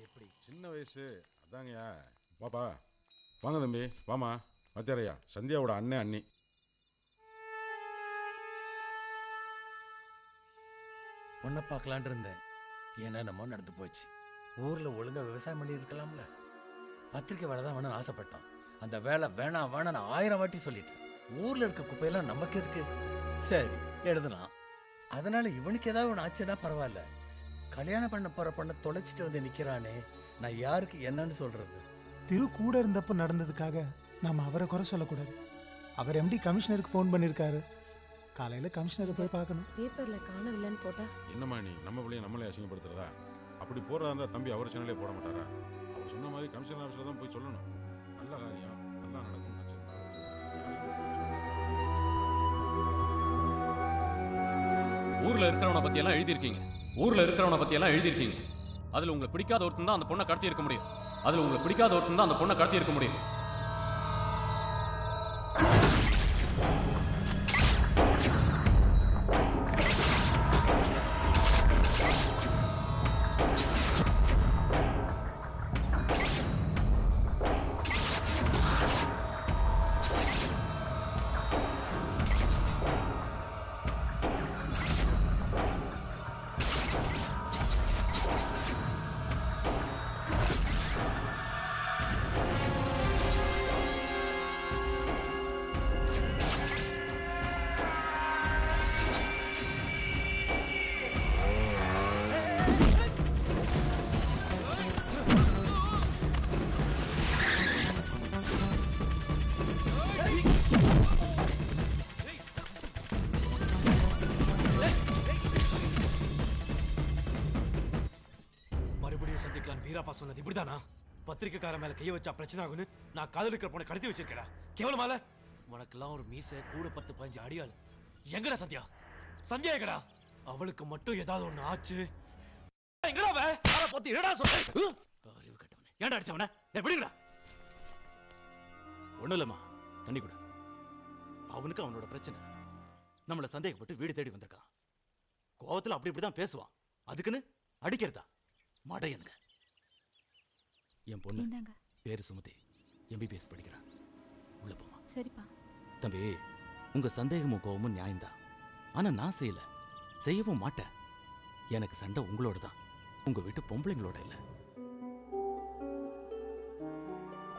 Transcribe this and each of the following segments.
எப்படி சின்ன வயசு அதாங்கய்யா. வாப்பா வாங்க தம்பி வாமா. மத்தியாரையா சந்தியாவோட அண்ணன் அண்ணி. பொண்ணை பார்க்கலான் இருந்தேன். என்னென்னமோ நடந்து போச்சு. ஊரில் ஒழுங்காக விவசாயம் பண்ணி இருக்கலாம்ல. பத்திரிக்கை வேலை தான் வேணும்னு ஆசைப்பட்டான். அந்த வேலை வேணாம் வேணாம் நான் 1000 வாட்டி சொல்லிட்டேன். ஊரில் இருக்க குப்பையெல்லாம் நமக்கு இருக்கு. சரி எழுதலாம். அதனால இவனுக்கு ஏதாவது ஒன்று ஆச்சுன்னா பரவாயில்ல. கல்யாணம் பண்ண போற பொண்ணை தொலைச்சிட்டு வந்து நிற்கிறானே, நான் யாருக்கு என்னன்னு சொல்றது? திரு கூட இருந்தப்போ நடந்ததுக்காக நாம் அவரை குறை சொல்லக்கூடாது. அவர் எம்டி கமிஷனருக்கு ஃபோன் பண்ணியிருக்காரு. காலையில் கமிஷனரை போய் பார்க்கணும். பேப்பரில் காணவில்லைன்னு போட்டா என்னம்மா நீ நம்ம பிள்ளைய நம்மளே அசிங்கப்படுத்துறதா? அப்படி போறதா இருந்தா தம்பி அவர் சேனலே போட மாட்டாரா? அவர் சொன்ன மாதிரி கமிஷன் ஆஃபீஸில் தான் போய் சொல்லணும். நல்ல காரியம் நல்லா நடக்கும். ஊர்ல இருக்கிறவனை பத்தி எல்லாம் எழுதியிருக்கீங்க. ஊர்ல இருக்கிறவனை பத்தி எல்லாம் எழுதியிருக்கீங்க. அதுல உங்களுக்கு பிடிக்காத ஒருத்தன் தான் அந்த பொண்ணை கடத்தி இருக்க முடியும். அதுல உங்களுக்கு பிடிக்காத ஒருத்தன் தான் அந்த பொண்ணை கடத்தி இருக்க முடியும். வீராப்பா சொன்னது இப்படிதானா? பத்திரிக்கைக்கார மேல கைய வச்சா பிரச்சனை ஆகுன்னு நான் காதலிக்கிற பொண்ணை கடத்தி வச்சிருக்கேடா. கேவலமால உனக்கெல்லாம் ஒரு மீசை கூட 10-15 அடியாள். எங்கடா சந்தியா? சந்தியா எங்கடா? அவளுக்கு மட்டும் ஏதாவது ஒண்ணு ஆச்சு எங்கடா? யார பத்தி என்னடா சொல்ற? அறிவு கட்டவனே, ஏன்டா அடிச்சவனே? எப்படிடா? ஒண்ணும் இல்லம்மா, தண்ணி கூட. அவனுக்கு அவனோட பிரச்சனை. நம்மள சந்தேகப்பட்டு வீடு தேடி வந்திருக்கான். கோவத்துல அப்படி இப்படிதான் பேசுவான். அதுக்குன்னு அடிக்கிறதா? மடையனுங்க. என் பொண்ணு பேரு சுமதி, MBBS படிக்கிறா. உள்ள போமா. சரிப்பா. தம்பி, உங்க சந்தேகமும் கோவமும் நியாயம்தான். ஆனா நான் செய்யல, செய்யவும் மாட்டேன். எனக்கு சண்டை உங்களோட தான், உங்க வீட்டு பொம்பளைங்களோட இல்ல.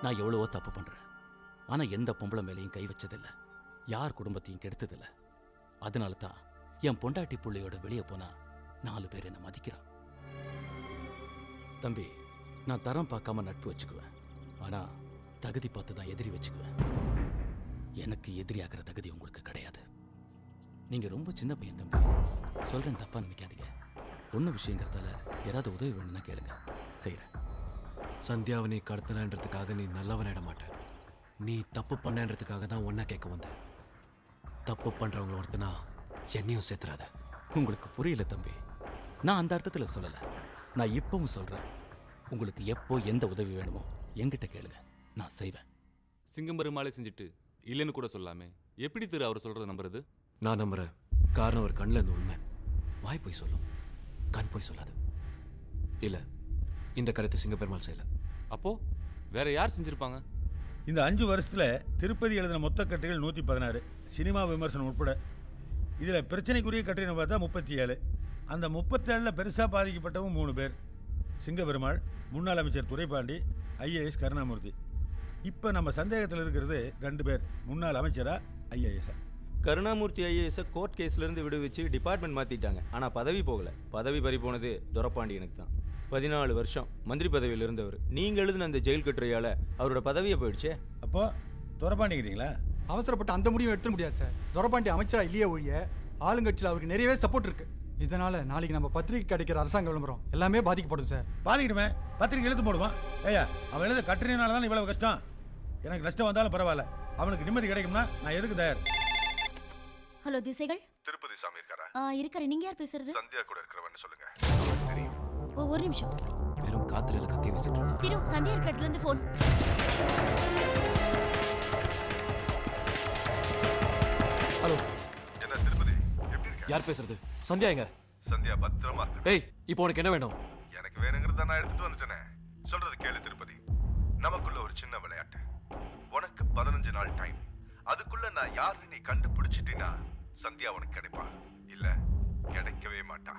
நான் எவ்வளவோ தப்பு பண்றேன். ஆனா எந்த பொம்பளை மேலையும் கை வச்சதில்லை, யார் குடும்பத்தையும் கெடுத்ததில்லை. அதனால தான் என் பொண்டாட்டி புள்ளையோட வெளியே போனா 4 பேர் என்ன மதிக்கிறான். தம்பி, நான் தரம் பார்க்காம நட்பு வச்சுக்குவேன். ஆனா தகுதி பார்த்து தான் எதிரி வச்சுக்குவேன். எனக்கு எதிரியாகிற தகுதி உங்களுக்கு கிடையாது. நீங்க ரொம்ப சின்ன பையன் தம்பி, சொல்றேன் தப்பா நினைக்காதீங்க. பொண்ணு விஷயங்கிறதால ஏதாவது உதவி வேணும்னா கேளுங்க, செய்யறேன். சந்தியாவை நீ கடத்தினன்றதுக்காக நீ நல்லவனிட மாட்டேன். நீ தப்பு பண்ணன்றதுக்காக தான் ஒன்ன கேட்க வந்த. தப்பு பண்றவங்க ஒருத்தனா என்னையும் சேர்த்துறாத. உங்களுக்கு புரியல தம்பி, நான் அந்த அர்த்தத்துல சொல்லல. நான் இப்பவும் சொல்றேன், உங்களுக்கு எப்போ எந்த உதவி வேணுமோ என்கிட்ட கேளுங்க, நான் செய்வேன். சிங்கம் பெருமாளே செஞ்சுட்டு இல்லைன்னு கூட சொல்லாமே எப்படி திரு அவர் சொல்றத நம்புறது? நான் நம்புறேன். காரணம் ஒரு கண்ணில் இருந்து உண்மை. வாய் போய் சொல்லும், கண் போய் சொல்லாது. இல்ல, இந்த கருத்து சிங்க பெருமாள் செய்யல. அப்போ வேற யார் செஞ்சிருப்பாங்க? இந்த 5 வருஷத்துல திருப்பதி எழுதின மொத்த கட்டுரைகள் 116, சினிமா விமர்சனம் உட்பட. இதுல பிரச்சனைக்குரிய கட்டுரை பார்த்தா 37. அந்த 37ல் பெருசா பாதிக்கப்பட்டவங்க 3 பேர். சிங்கபெருமாள், முன்னாள் அமைச்சர் துரைபாண்டி, IAS கருணாமூர்த்தி. இப்போ நம்ம சந்தேகத்தில் இருக்கிறது 2 பேர், முன்னாள் அமைச்சரா IAS. கருணாமூர்த்தி IAS கோர்ட் கேஸ்லேருந்து விடுவிச்சு டிபார்ட்மெண்ட் மாற்றிட்டாங்க. ஆனால் பதவி போகலை. பதவி பறி போனது துரைபாண்டியனுக்கு தான். 14 வருஷம் மந்திரி பதவியில் இருந்தவர். நீங்கள் எழுதின அந்த ஜெயில் கட்டுரையால் அவரோட பதவியை போயிடுச்சே. அப்போ துரைபாண்டிங்கிறீங்களா? அவசரப்பட்டு அந்த முடிவை எடுத்துட முடியாது சார். துரைபாண்டி அமைச்சரா இல்லையே ஒழிய ஆளுங்கட்சியில் அவருக்கு நிறையவே சப்போர்ட் இருக்கு. இதனால நாளைக்கு நம்ம பத்திரிகை கிடைக்கிற அரசாங்க விளம்பரம் எல்லாமே பாதிக்கப்படும் சார். பாதிக்கணுமே, பத்திரிகை எழுத்து போடுவான். ஐயா, அவன் எழுத கட்டுரையினால தான் இவ்வளவு கஷ்டம். எனக்கு நஷ்டம் வந்தாலும் பரவாயில்ல, அவனுக்கு நிம்மதி கிடைக்கும்னா நான் எதுக்கு தயார். ஹலோ திசைகள், திருப்பதி சாமி இருக்காரா? இருக்காரு. நீங்க யார் பேசுறது? சந்தியா கூட இருக்கிறவன்னு சொல்லுங்க. ஒரு நிமிஷம். வெறும் காத்திரையில கத்தி வச்சிட்டு திரு, சந்தியா இருக்கிற இடத்துல இருந்து போன். ஹலோ, என்ன திருப்பதி, எப்படி இருக்க? யார் பேசுறது? சந்தியா எங்க? சந்தியா பத்திரமா இருக்கு. ஏய், இப்போ உனக்கு என்ன வேணும்? எனக்கு வேணுங்கிறது தான் நான் எடுத்துட்டு வந்துட்டேனே. சொல்றது கேளு திருப்பதி. நமக்குள்ள ஒரு சின்ன விளையாட்டு. உனக்கு 15 நாள் டைம். அதுக்குள்ள நான் யாருன்னு நீ கண்டுபிடிச்சிட்டீன்னா சந்தியா உனக்கு கிடைப்பா. இல்ல கிடைக்கவே மாட்டா.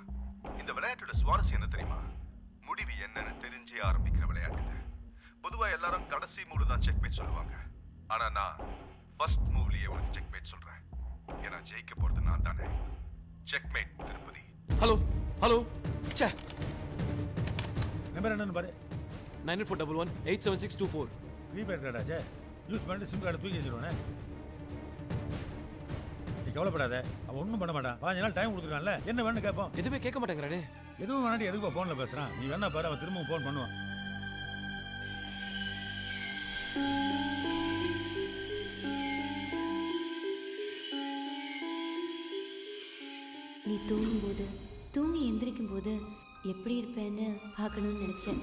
இந்த விளையாட்டோட சுவாரஸ்யம் என்ன தெரியுமா? முடிவு என்னன்னு தெரிஞ்சே ஆரம்பிக்கிற விளையாட்டு இது. பொதுவா எல்லாரும் கடைசி மூவ்ல தான் செக்மேட் சொல்லுவாங்க. ஆனா நான் ஃபர்ஸ்ட் மூவ்லயே உனக்கு செக்மேட் சொல்றேன். ஏன்னா ஜெயிக்க போறது நான் தானே. செக்மேட் திருப்பதி. ஹலோ ஹலோ சே நம்பர் என்னன்னு பாரு. 9411 ப்ரீபெய்ட் கார்டாச்சே. யூஸ் பண்ணிட்டு சிம் கார்டை தூக்கி வச்சிருவானே. நீ கவலைப்படாத, அவன் ஒன்றும் பண்ண மாட்டான். 15 நாள் டைம் கொடுத்துருக்கான்ல, என்ன வேணும்னு கேட்போம். எதுவுமே கேட்க மாட்டேங்கிறானே. எதுவும் வேணாட்டி எதுக்கு ஃபோனில் பேசுகிறான்? நீ வேணா பாரு, அவன் திரும்பவும் ஃபோன் பண்ணுவான். நீ தூங்கும்போது தூங்கி எந்திரிக்கும் போது எப்படி இருப்பேன்னு பார்க்கணும்னு நினைச்சேன்.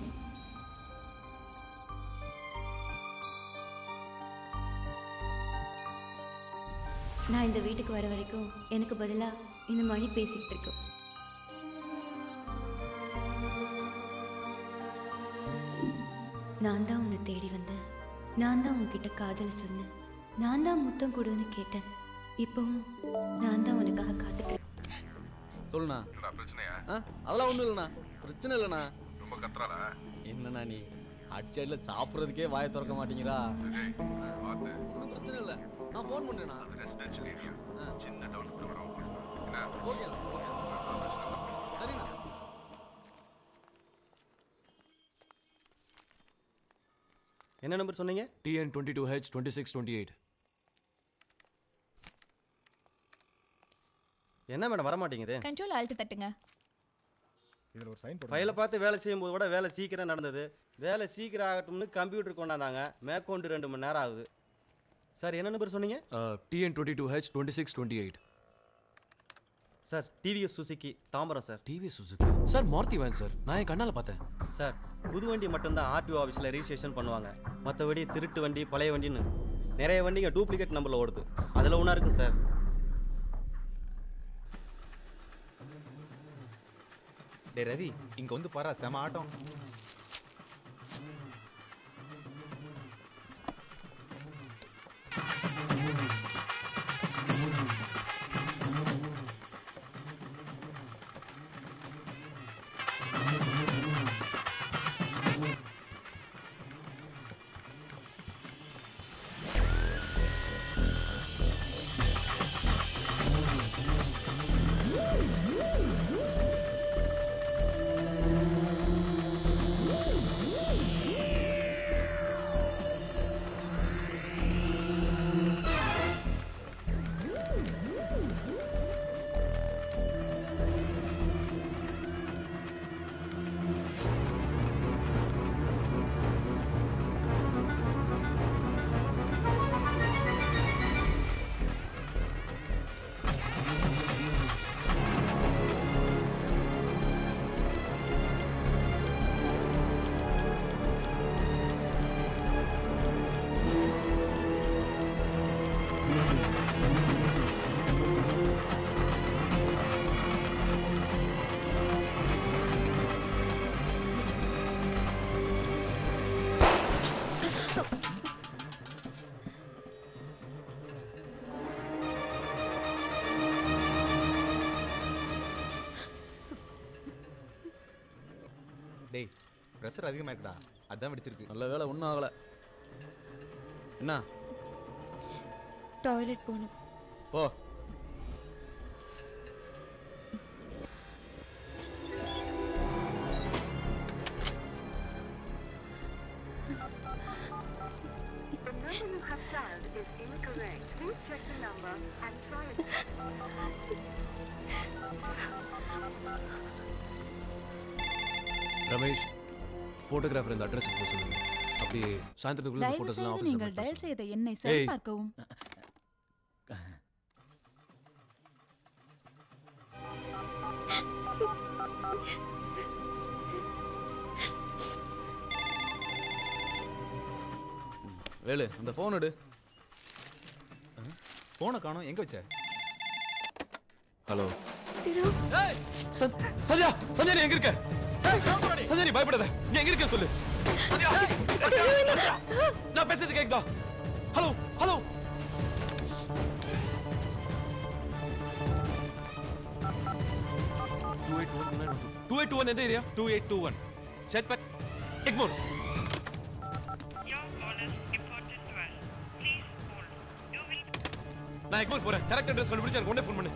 நான் இந்த வீட்டுக்கு வர வரைக்கும் எனக்கு பதிலா இந்த மணி பேசிக்கிட்டு இருக்கும். நான் தான் உன்னை தேடி வந்தேன். நான் தான் உன்கிட்ட காதல் சொன்னேன். நான் தான் முத்தம் கொடுன்னு கேட்டேன். இப்பவும் நான் தான் உனக்காக காத்துட்டு. சொல்லுண்ணா. பிரச்சனையா? அதெல்லாம் ஒன்றும் இல்லைண்ணா, பிரச்சனை இல்லைண்ணா. ரொம்ப கத்துறாளா? என்னண்ணா நீ அடிச்சடியில் சாப்பிட்றதுக்கே வாயை திறக்க மாட்டேங்கிறா. ஒன்றும் பிரச்சனை இல்லை, நான் ஃபோன் பண்ணுறேண்ணா. ரெசிடென்ஷியல் ஏரியா, சின்ன டவுன் கூட வரும். ஓகேண்ணா சரிண்ணா. என்ன நம்பர் சொன்னீங்க? TN 22H 2628. என்ன மேடம் வர மாட்டேங்குது? கண்ட்ரோல் ஆல்ட் தட்டுங்க. இதில் ஒரு சைன் ஃபைலை பார்த்து வேலை செய்யும்போது கூட வேலை சீக்கிரம் நடந்தது. வேலை சீக்கிரம் ஆகட்டும்னு கம்ப்யூட்டர் கொண்டாந்தாங்க. மேற்கொண்டு 2 மணி நேரம் ஆகுது. சார் என்ன நம்பர் சொன்னீங்க? TN 22H 2628. Sir TVS Suzuki Tambaram sir. TVS Suzuki sir, Maruti van sir. நான் என் கண்ணால் பார்த்தேன் சார். புது வண்டி மட்டும்தான் ஆர்டிஓ ஆஃபீஸில் ரிஜிஸ்ட்ரேஷன் பண்ணுவாங்க. மற்றபடி திருட்டு வண்டி பழைய வண்டின்னு நிறைய வண்டிங்க டூப்ளிகேட் நம்பரில் ஓடுது. அதில் ஒன்றா இருக்குது சார். டே ரவி, இங்க வந்து பாரா, செம ஆட்டம். டேய், ப்ரெஷர் அதிகமாக இருக்குடா, அதான் வெடிச்சிருக்கு. நல்ல வேலை ஒன்றும் ஆகலை. என்ன? டாய்லெட் போகணும். போ. ரமேஷ், போட்டோகிராஃபர் இந்த அட்ரஸ் போக சொல்லுங்க. அப்படியே சாயந்தரத்துக்குள்ள இந்த போட்டோஸ்லாம் ஆஃபீஸ்ல நீங்கள் டயல் செய்த எண்ணை சரிபார்க்கவும். வேலு, அந்த ஃபோன் எடு. ஃபோனை காணோம், எங்க வச்ச? ஹலோ சந்தியா, சந்தியா நீ எங்க இருக்க? சந்தியா நீ பயப்படாத. நீ எங்க இருக்க சொல்லு. சந்தியா நான் பேசுறது கேக்குதா? Hello hello. 2821 எந்த ஏரியா? 2821 செட்பட் எக்மோர். நான் எக்மோர் போறேன். கரெக்ட் அட்ரஸ் கண்டுபிடிச்சு எனக்கு உடனே ஃபோன் பண்ணு.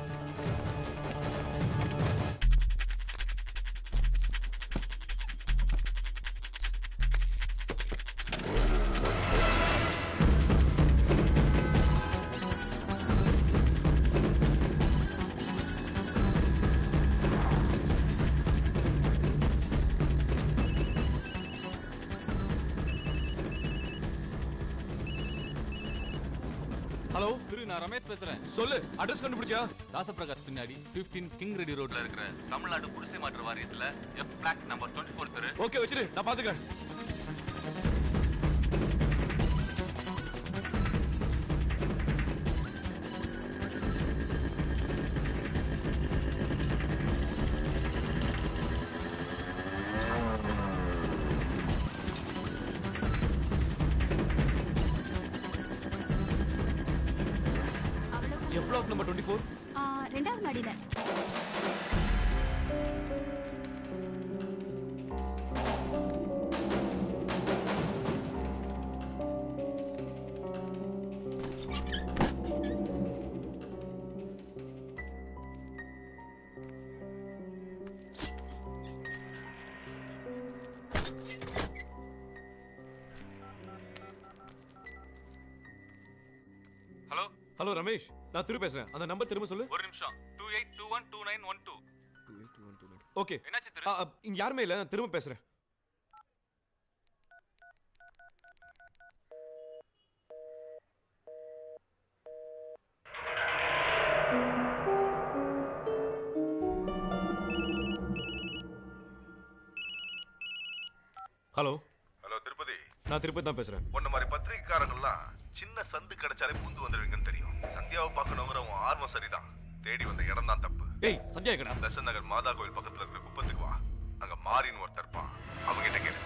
ஹலோ திரு, நான் ரமேஷ் பேசுறேன். சொல்லு, அட்ரஸ் கண்டுபிடிச்சா? தாசப்பிரகாஷ் பின்னாடி 15 கிங் ரெடி ரோட்ல இருக்கிற தமிழ்நாடு குடிசை மாற்று வாரியத்துல எஃப் பிளாக் நம்பர் 24 தெரு. ஓகே வச்சிரு, நான் பாத்துக்கிறேன். எஃப் பிளாக் நம்பர் 24 ரெண்டாவது மாடியில. ஹலோ ஹலோ ரமேஷ், நான் திரு பேசுறேன். அந்த நம்பர் திரும்ப சொல்லு. ஒரு நிமிஷம். 28212912. ஓகே. என்னாச்சு திரு? இங்க யாருமே இல்ல, நான் திரும்ப பேசுறேன். ஹலோ ஹலோ திருப்பதி, நான் திருப்பதி தான் பேசுறேன். உன்ன மாதிரி பத்திரிகைக்காரங்கள்லாம் சின்ன சந்து கிடைச்சாலே பூந்து வந்துருவீங்கன்னு தெரியும். சந்தியாவை பார்க்கணுங்கிற உன் ஆர்வம் சரிதான். தேடி வந்த இடம் தான் தப்பு. ஏய் சந்தியா கடா. தசன் நகர் மாதா கோயில் பக்கத்துல இருக்கிற குப்பத்துக்கு வா. அங்க மாரின்னு ஒருத்தர் இருப்பான். அவங்க கிட்ட கேளு.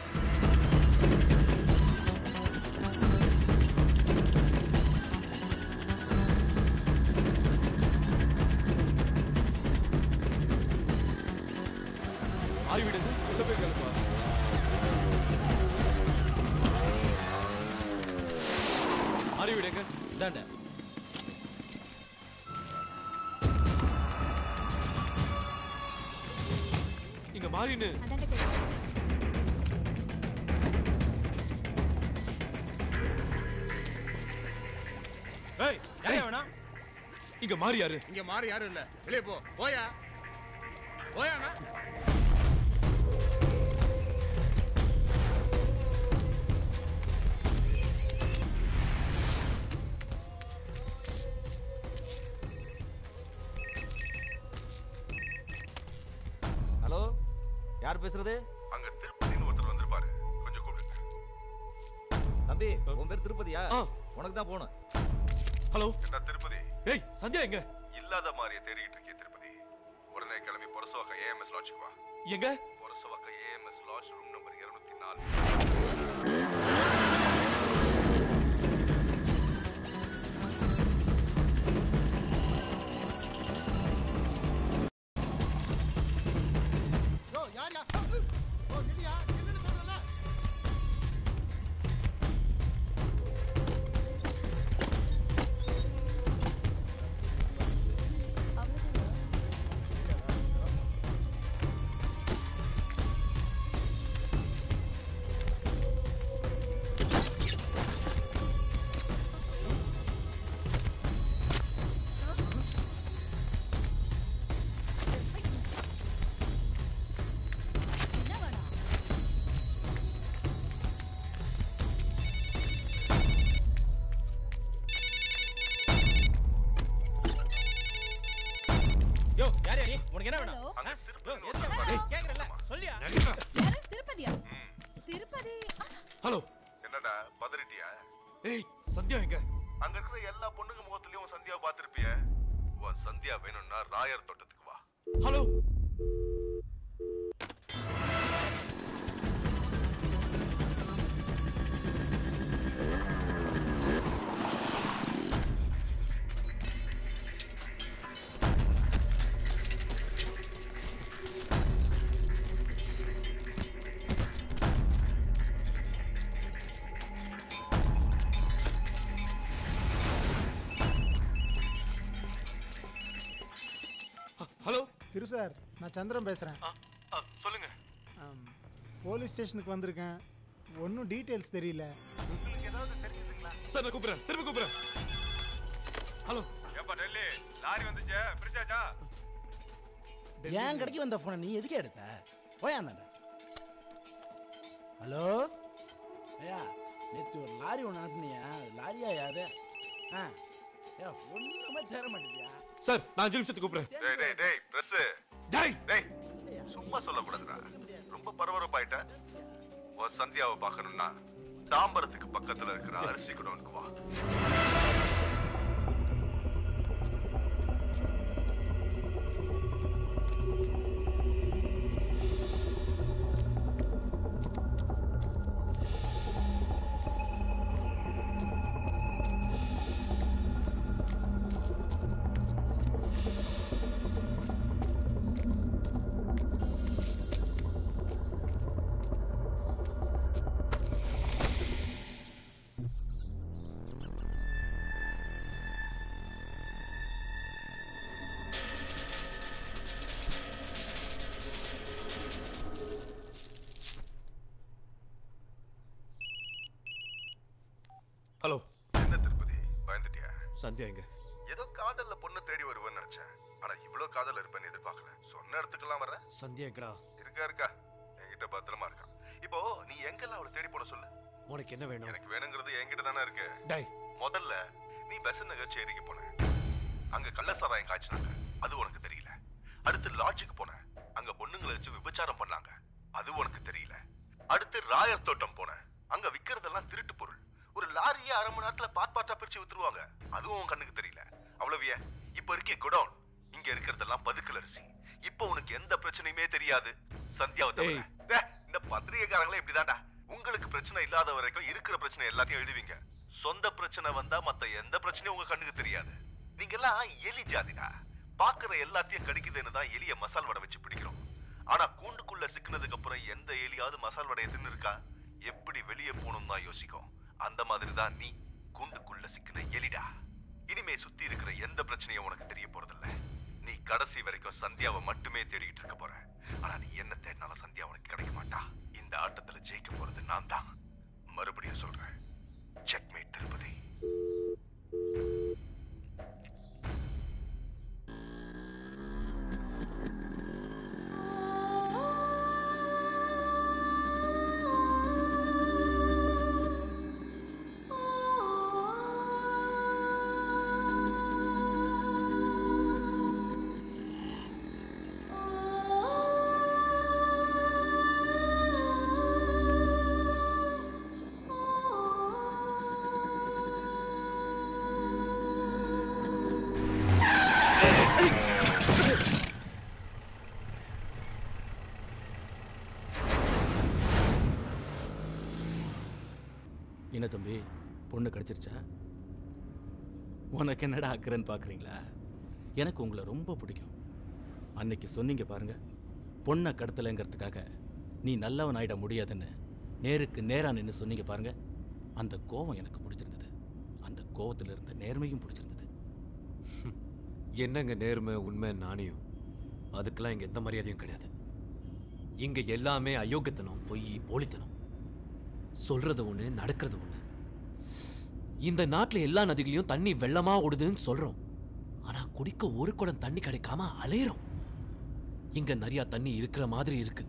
மாறி விடுங்க, உள்ள போய் கேளுப்பா. மாறி விடுங்க. இதாண்ட. இங்க மாறின்னு. ஏய் யாரே வேணா? இங்க மாறி யாரு? இங்க மாறி யாரும் இல்ல. வெளியே போ. போயா போயாண்ணா. ஹலோ, யார் பேசுறது? அங்க திருப்பதின்னு ஒருத்தர் வந்திருப்பாரு. கொஞ்சம் கூப்பிடுங்க. தம்பி, உன் பேர் திருப்பதியா? உனக்கு தான் போணும். ஹலோ என்ன திருப்பதி? ஏய் சந்தியா எங்க? இல்லாத மாதிரியே தேடிட்டு இருக்கே திருப்பதி. உடனே கிளம்பி பொரசவாக்க ஏஎம்எஸ் லாட்ஜுக்கு வா. எங்க? பொரசவாக்க ஏஎம்எஸ் லாட்ஜ் ரூம் நம்பர் 204. உனக்கு என்ன வேணும்? கேக்குறல சொல்லியா? திருப்பதியா? திருப்பதி. ஹலோ, என்னடா பதறிட்டியா? ஏய் சந்தியா எங்க? அங்க இருக்கிற எல்லா பொண்ணுங்க முகத்துலயும் சந்தியாவை பார்த்திருப்பிய. உன் சந்தியா வேணும்னா ராயர் தோட்டத்துக்கு வா. ஹலோ திரு சார், நான் சந்திரன் பேசுகிறேன். சொல்லுங்க. போலீஸ் ஸ்டேஷனுக்கு வந்திருக்கேன். ஒன்றும் டீட்டெயில்ஸ் தெரியல. உங்களுக்கு ஏதாவது தெரியுதுங்களா? சார் நான் கூப்பிடுறேன், திரும்ப கூப்பிடுறேன். ஹலோ. ஏப்பா டெல்லி, லாரி வந்துச்சே, பிரிச்சாச்சா? ஏன் கடைக்கு வந்த போனை நீ எதுக்கு எடுத்த? போயாந்தாண்ட. ஹலோ ஐயா, நேற்று ஒரு லாரி ஒன்று அனுப்புனியா? லாரியா யாரு? ஒன்றுமே தேர மாட்டேங்கியா? சார் நான் 5 நிமிஷத்துக்கு கூப்பிடுறேன். டேய் பிரஸ். டேய் சும்மா சொல்லக்கூடாதுடா. ரொம்ப பரபரப்பாயிட்ட. உன் சந்தியாவை பார்க்கணும்னா தாம்பரத்துக்கு பக்கத்துல இருக்கிற அரிசி குடோனுக்கு வா. ஹலோ. என்ன திருப்பதி, பயந்துட்டியா? சந்தியா எங்க? ஏதோ காதல்ல பொண்ணு தேடி வருவேன்னு நினைச்சேன். ஆனா இவ்வளவு காதல் இருப்பேன்னு எதிர்பார்க்கல. சொன்ன இடத்துக்கெல்லாம் வர. சந்தியா எங்கடா? இருக்கா என்கிட்ட பத்திரமா இருக்கா. இப்போ நீ எங்கெல்லாம் அவளை தேடி போன சொல்லு. உனக்கு என்ன வேணும்? எனக்கு வேணுங்கிறது என்கிட்ட தானே இருக்கு. டேய், முதல்ல நீ பெசன் நகர் சேரிக்கு போன. அங்க கள்ளசாராயம் காய்ச்சினாங்க, அது உனக்கு தெரியல. அடுத்து லாட்ஜுக்கு போன. அங்க பொண்ணுங்களை வச்சு விபச்சாரம் பண்ணாங்க, அது உனக்கு தெரியல. அடுத்து ராயர் தோட்டம் போன. அங்க விக்கிறதெல்லாம் திருட்டு பொருள். ஒரு லாரியை 1/2 மணி நேரத்துல பாட்டா பிரிச்சு வித்துருவாங்க, அதுவும் உன் கண்ணுக்கு தெரியல. அவ்வளவுயே. இப்ப இருக்கே குடோன், இங்க இருக்கிறதெல்லாம் பதுக்கல் அரிசி. இப்ப உனக்கு எந்த பிரச்சனையுமே தெரியாது. சந்தியாவை தவிர. இந்த பத்திரிகைக்காரங்களே இப்படிதான்டா. உங்களுக்கு பிரச்சனை இல்லாத வரைக்கும் இருக்கிற பிரச்சனை எல்லாத்தையும் எழுதுவீங்க. சொந்த பிரச்சனை வந்தா மத்த எந்த பிரச்சனையும் உங்க கண்ணுக்கு தெரியாது. நீங்க எல்லாம் எலி ஜாதிடா. பாக்குற எல்லாத்தையும் கடிக்குதுன்னு தான் எலிய மசால் வடை வச்சு பிடிக்கிறோம். ஆனா கூண்டுக்குள்ள சிக்கினதுக்கு அப்புறம் எந்த எலியாவது மசால் வடையை தின்னு இருக்கா? எப்படி வெளியே போகணும் தான் யோசிக்கும். அந்த மாதிரி தான் நீ கூண்டுக்குள்ள சிக்கின எலிடா. இனிமே சுத்தி இருக்கிற எந்த பிரச்சனையும் உனக்கு தெரிய போறதில்ல. நீ கடைசி வரைக்கும் சந்தியாவை மட்டுமே தேடிட்டு இருக்க போற. ஆனா நீ என்ன தேடினாலும் சந்தியா உனக்கு கிடைக்க மாட்டா. இந்த ஆட்டத்துல ஜெயிக்க போறது நான் தான். மறுபடியும் சொல்றேன், செக்மேட் திருப்பதி. என்ன தம்பி, பொண்ணு கிடச்சிருச்சா? உனக்கு என்னடா அக்கறன்னு பார்க்குறீங்களா? எனக்கு உங்களை ரொம்ப பிடிக்கும். அன்னைக்கு சொன்னீங்க பாருங்க, பொண்ணை கடத்தலைங்கிறதுக்காக நீ நல்லவன் ஆயிட முடியாதுன்னு நேருக்கு நேராக நின்று சொன்னீங்க பாருங்க. அந்த கோவம் எனக்கு பிடிச்சிருந்தது. அந்த கோவத்தில் இருந்த நேர்மையும் பிடிச்சிருந்தது. என்னங்க நேர்மை, உண்மை, நாணயம், அதுக்கெல்லாம் இங்கே எந்த மரியாதையும் கிடையாது. இங்கே எல்லாமே அயோக்கியத்தனம், பொய், போலித்தனம். சொல்றது ஒன்று, நடக்கிறது ஒன்று. இந்த நாட்டில் எல்லா நதிகளையும் தண்ணி வெள்ளமா ஓடுதுன்னு சொல்றோம். ஆனா குடிக்க ஒரு குடம் தண்ணி கிடைக்காம அலையிறோம். இங்க நிறைய தண்ணி இருக்கிற மாதிரி இருக்கு,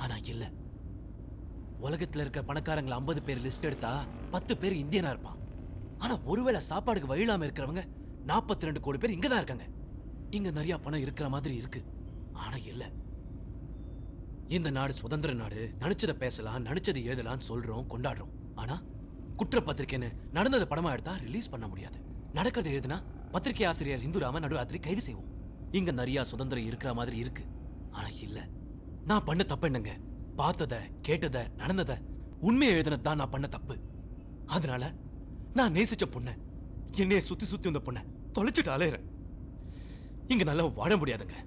ஆனா இல்ல. உலகத்துல இருக்க பணக்காரங்களை 50 பேர் லிஸ்ட் எடுத்தா 10 பேர் இந்தியனா இருப்பான். ஆனா ஒருவேளை சாப்பாடுக்கு வழி இல்லாம இருக்கிறவங்க 42 கோடி பேர் இங்கதான் இருக்காங்க. இங்க நிறைய பணம் இருக்கிற மாதிரி இருக்கு, ஆனா இல்ல. இந்த நாடு சுதந்திர நாடு. நினைச்சதை பேசலாம், நினைச்சதை எழுதலாம் சொல்றோம், கொண்டாடுறோம். ஆனா குற்றப்பத்திரிக்கைன்னு நடந்ததை படமா எடுத்தா ரிலீஸ் பண்ண முடியாது. நடக்கிறத எழுதுனா பத்திரிகை ஆசிரியர் இந்துராம நடுராத்திரி கைது செய்வோம். இங்க நிறைய சுதந்திரம் இருக்கிற மாதிரி இருக்கு, ஆனா இல்ல. நான் பண்ண தப்பு என்னங்க? பார்த்தத, கேட்டத, நடந்தத உண்மையை எழுதினது தான் நான் பண்ண தப்பு. அதனால நான் நேசிச்ச பொண்ண, என்னைய சுத்தி சுத்தி வந்த பொண்ண தொலைச்சிட்டு அலையிறேன். இங்க நல்லா வாழ முடியாதுங்க.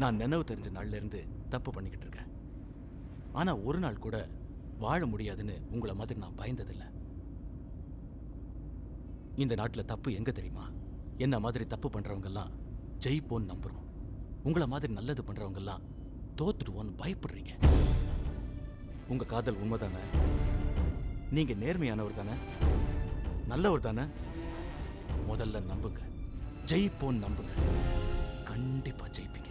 நான் நினைவு தெரிஞ்ச நாள்ல இருந்து தப்பு பண்ணிக்கிட்டு இருக்கேன். ஆனா ஒரு நாள் கூட வாழ முடியாதுன்னு உங்களை மாதிரி நான் பயந்ததில்லை. இந்த நாட்டுல தப்பு எங்க தெரியுமா? என்ன மாதிரி தப்பு பண்றவங்கெல்லாம் ஜெயிப்போன்னு நம்புறோம். உங்களை மாதிரி நல்லது பண்றவங்கெல்லாம் தோத்துடுவோன்னு பயப்படுறீங்க. உங்க காதல் உண்மைதானே? நீங்க நேர்மையானவர் தானே? நல்லவர் தானே? முதல்ல நம்புங்க. ஜெயிப்போன்னு நம்புங்க. கண்டிப்பா ஜெயிப்பீங்க.